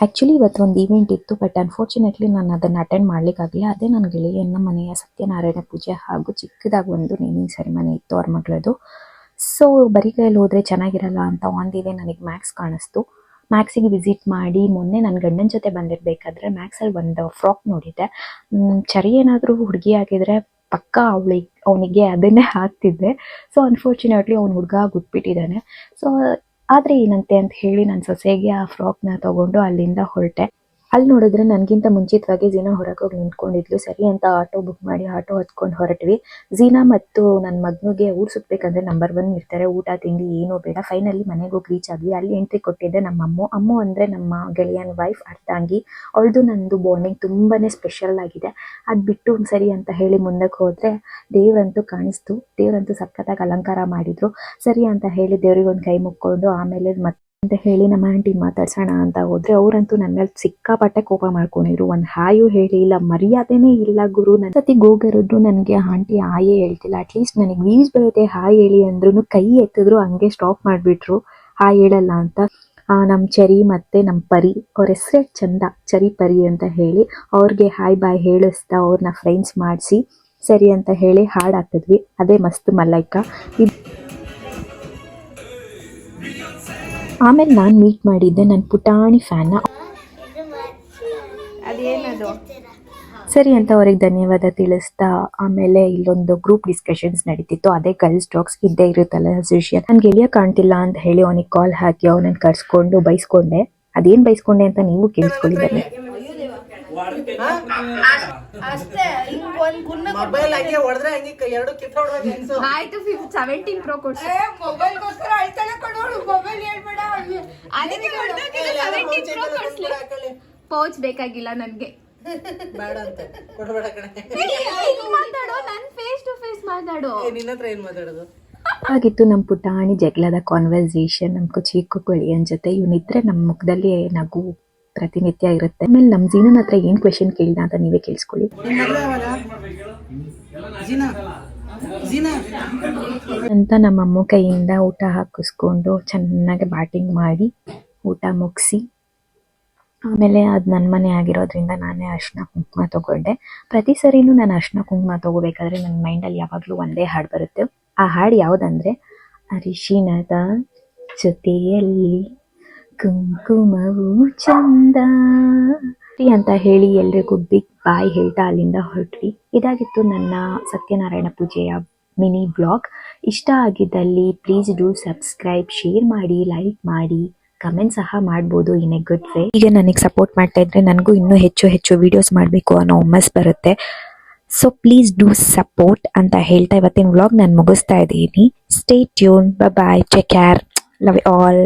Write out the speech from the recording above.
Actually ಇವತ್ತು ಒಂದು event ಇತ್ತು, ಬಟ್ ಅನ್ಫಾರ್ಚುನೇಟ್ಲಿ ನಾನು ಅದನ್ನು ಅಟೆಂಡ್ ಮಾಡಲಿಕ್ಕಾಗಲಿಲ್ಲ. ಅದೇ ನನ್ನ ಗೆಳೆಯನ ಮನೆಯ ಸತ್ಯನಾರಾಯಣ ಪೂಜೆ ಹಾಗೂ ಚಿಕ್ಕದಾಗಿ ಒಂದು ನೇಮಿಂಗ್ ಸೆರೆಮನಿ ಇತ್ತು ಅವ್ರ ಮಗಳದು. ಸೊ ಬರೀ ಕೈಯಲ್ಲಿ ಹೋದರೆ ಚೆನ್ನಾಗಿರಲ್ಲ ಅಂತ ಆನ್ ದಿ ವೇ ನನಗೆ ಮ್ಯಾಕ್ಸ್ ಕಾಣಿಸ್ತು. ಮ್ಯಾಕ್ಸಿಗೆ ವಿಸಿಟ್ ಮಾಡಿ ಮೊನ್ನೆ ನನ್ನ ಗಂಡನ ಜೊತೆ ಬಂದಿರಬೇಕಾದ್ರೆ ಮ್ಯಾಕ್ಸಲ್ಲಿ ಒಂದು ಫ್ರಾಕ್ ನೋಡಿದ್ದೆ. ಚರಿ ಏನಾದರೂ ಹುಡುಗಿ ಆಗಿದ್ರೆ ಪಕ್ಕ ಅವನಿಗೆ ಅದನ್ನೇ ಹಾಕ್ತಿದ್ದೆ. ಸೊ ಅನ್ಫಾರ್ಚುನೇಟ್ಲಿ ಅವ್ನು ಹುಡುಗ ಗುಟ್ಬಿಟ್ಟಿದ್ದಾನೆ. ಸೊ ಆದರೆ ಏನಂತೆ ಅಂತ ಹೇಳಿ ನನ್ನ ಸೊಸೆಗೆ ಆ ಫ್ರಾಕ್ನ ತೊಗೊಂಡು ಅಲ್ಲಿಂದ ಹೊರಟೆ. ಅಲ್ಲಿ ನೋಡಿದ್ರೆ ನನಗಿಂತ ಮುಂಚಿತವಾಗಿ ಝೀನಾ ಹೊರಗೆ ಹೋಗಿ ನಿಂತ್ಕೊಂಡಿದ್ಲು. ಸರಿ ಅಂತ ಆಟೋ ಬುಕ್ ಮಾಡಿ ಆಟೋ ಹತ್ಕೊಂಡು ಹೊರಟ್ವಿ. ಝೀನಾ ಮತ್ತು ನನ್ನ ಮಗನಿಗೆ ಊರು ಸುತ್ತಬೇಕಂದ್ರೆ ನಂಬರ್ 1 ಇರ್ತಾರೆ, ಊಟ ತಿಂಡಿ ಏನೂ ಬೇಡ. ಫೈನಲಿ ಮನೆಗೆ ಹೋಗಿ ರೀಚ್ ಆದ್ವಿ. ಅಲ್ಲಿ ಎಂಟ್ರಿ ಕೊಟ್ಟಿದ್ದೆ ನಮ್ಮ ಅಮ್ಮ ಅಂದರೆ ನಮ್ಮ ಗೆಳೆಯನ ವೈಫ್ ಅರ್ಧಾಂಗಿ. ಅವಳದು ನಂದು ಬಾಂಡಿಂಗ್ ತುಂಬಾ ಸ್ಪೆಷಲ್ ಆಗಿದೆ. ಅದು ಬಿಟ್ಟು ಸರಿ ಅಂತ ಹೇಳಿ ಮುಂದಕ್ಕೆ ಹೋದರೆ ದೇವರಂತೂ ಕಾಣಿಸ್ತು. ದೇವರಂತೂ ಸಖತ್ತಾಗಿ ಅಲಂಕಾರ ಮಾಡಿದ್ರು. ಸರಿ ಅಂತ ಹೇಳಿ ದೇವ್ರಿಗೆ ಒಂದು ಕೈ ಮುಕ್ಕೊಂಡು ಆಮೇಲೆ ಅಂತ ಹೇಳಿ ನಮ್ಮ ಆಂಟಿ ಮಾತಾಡ್ಸೋಣ ಅಂತ ಹೋದ್ರೆ ಅವರಂತೂ ನನ್ನ ಮೇಲೆ ಸಿಕ್ಕಾಪಟ್ಟೆ ಕೋಪ ಮಾಡ್ಕೊಂಡಿದ್ರು. ಒಂದು ಹಾಯು ಹೇಳಿ ಇಲ್ಲ, ಮರ್ಯಾದೆನೇ ಇಲ್ಲ ಗುರು. ನನ್ನ ಸತಿ ಗೋಗರಿದ್ರು ನನಗೆ ಆಂಟಿ ಹಾಯೇ ಹೇಳ್ತಿಲ್ಲ. ಅಟ್ಲೀಸ್ಟ್ ನನಗೆ ವ್ಯೂಸ್ ಬರುತ್ತೆ ಹಾಯ್ ಹೇಳಿ ಅಂದ್ರೂ ಕೈ ಎತ್ತಿದ್ರು ಹಂಗೆ ಸ್ಟಾಪ್ ಮಾಡಿಬಿಟ್ರು ಹಾಯ್ ಹೇಳಲ್ಲ ಅಂತ. ನಮ್ಮ ಚರಿ ಮತ್ತು ನಮ್ಮ ಪರಿ, ಅವ್ರ ಹೆಸರೇ ಚಂದ, ಚರಿ ಪರಿ ಅಂತ ಹೇಳಿ ಅವ್ರಿಗೆ ಹಾಯ್ ಬಾಯ್ ಹೇಳಿಸ್ತಾ ಅವ್ರನ್ನ ಫ್ರೆಂಡ್ಸ್ ಮಾಡಿಸಿ ಸರಿ ಅಂತ ಹೇಳಿ ಹಾಡು ಹಾಕಿದ್ವಿ. ಅದೇ ಮಸ್ತ್ ಮಲ್ಲೈಕ. ಆಮೇಲೆ ನಾನು ಮೀಟ್ ಮಾಡಿದ್ದೆ ನನ್ನ ಪುಟಾಣಿ ಫ್ಯಾನ್ನ. ಅದೇನದು ಸರಿ ಅಂತ ಅವ್ರಿಗೆ ಧನ್ಯವಾದ ತಿಳಿಸ್ತಾ ಆಮೇಲೆ ಇಲ್ಲೊಂದು ಗ್ರೂಪ್ ಡಿಸ್ಕಷನ್ಸ್ ನಡೀತಿತ್ತು. ಅದೇ ಗರ್ಲ್ಸ್ ಟಾಕ್ಸ್ ಇದ್ದೇ ಇರುತ್ತಲ್ಲ ಯೂಶುವಲ್. ನನ್ನ ಗೆಳೆಯ ಕಾಣ್ತಿಲ್ಲ ಅಂತ ಹೇಳಿ ಅವನಿಗೆ ಕಾಲ್ ಹಾಕಿ ಅವನನ್ನು ಕರ್ಸ್ಕೊಂಡು ಬೈಸ್ಕೊಂಡೆ. ಅದೇನು ಬೈಸ್ಕೊಂಡೆ ಅಂತ ನೀವು ಕೇಳಿಸ್ಕೊಳ್ಳಿ ಬನ್ನಿ. ಆಯ್ತು 17 Pro ಕೊಡ್ಸು. ಪೌಚ್ ಬೇಕಾಗಿಲ್ಲ ನನ್ಗೆ. ಮಾತಾಡೋ, ನನ್ ಫೇಸ್ ಟು ಫೇಸ್ ಮಾತಾಡೋ. ಹಾಗಿತ್ತು ನಮ್ಮ ಪುಟಾಣಿ ಜಗಳದ ಕಾನ್ವರ್ಸೇಷನ್ ನಮ್ಮ ಚಿಕ್ಕ ಗೆಳೆಯನ ಜೊತೆ. ಇವನಿದ್ರೆ ನಮ್ಮ ಮುಖದಲ್ಲಿ ನಗು ಪ್ರತಿನಿತ್ಯ ಇರುತ್ತೆ. ಆಮೇಲೆ ನಮ್ಮ ಝೀನನ ಹತ್ರ ಏನು ಕ್ವೆಶನ್ ಕೇಳಿದ ಅಂತ ನೀವೇ ಕೇಳಿಸ್ಕೊಳ್ಳಿ. ಅಂತ ನಮ್ಮ ಅಮ್ಮ ಕೈಯಿಂದ ಊಟ ಹಾಕಿಸ್ಕೊಂಡು ಚೆನ್ನಾಗಿ ಬ್ಯಾಟಿಂಗ್ ಮಾಡಿ ಊಟ ಮುಗಿಸಿ ಆಮೇಲೆ ಅದು ನನ್ನ ಮನೆ ಆಗಿರೋದ್ರಿಂದ ನಾನೇ ಅರಿಶಿನ ಕುಂಕುಮ ತೊಗೊಂಡೆ. ಪ್ರತಿ ಸರಿನೂ ನಾನು ಅರಿಶಿನ ಕುಂಕುಮ ತೊಗೋಬೇಕಾದ್ರೆ ನನ್ನ ಮೈಂಡಲ್ಲಿ ಯಾವಾಗಲೂ ಒಂದೇ ಹಾಡು ಬರುತ್ತೆ. ಆ ಹಾಡು ಯಾವುದಂದರೆ, ಅರಿಶಿಣದ ಜೊತೆಯಲ್ಲಿ ಕುಂಕುಮವು ಚಂದ ಅಂತ ಹೇಳಿ ಎಲ್ರಿಗೂ ಬಿಗ್ ಬಾಯ್ ಹೇಳ್ತಾ ಅಲ್ಲಿಂದ ಹೊರಟ್ವಿ. ಇದಾಗಿತ್ತು ನನ್ನ ಸತ್ಯನಾರಾಯಣ ಪೂಜೆಯ ಮಿನಿ ಬ್ಲಾಗ್. ಇಷ್ಟ ಆಗಿದ್ದಲ್ಲಿ ಪ್ಲೀಸ್ ಡೂ ಸಬ್ಸ್ಕ್ರೈಬ್, ಶೇರ್ ಮಾಡಿ, ಲೈಕ್ ಮಾಡಿ, ಕಮೆಂಟ್ ಸಹ ಮಾಡ್ಬೋದು ಇನ್ ಎ ಗುಡ್ ವೇ. ಈಗ ನನಗೆ ಸಪೋರ್ಟ್ ಮಾಡ್ತಾ ಇದ್ರೆ ನನಗೂ ಇನ್ನೂ ಹೆಚ್ಚು ವಿಡಿಯೋಸ್ ಮಾಡಬೇಕು ಅನ್ನೋ ಹುಮ್ಮಸ್ ಬರುತ್ತೆ. ಸೊ ಪ್ಲೀಸ್ ಡೂ ಸಪೋರ್ಟ್ ಅಂತ ಹೇಳ್ತಾ ಇವತ್ತಿನ ವ್ಲಾಗ್ ನಾನು ಮುಗಿಸ್ತಾ ಇದ್ದೀನಿ. Stay tune, bye, take care, love you all.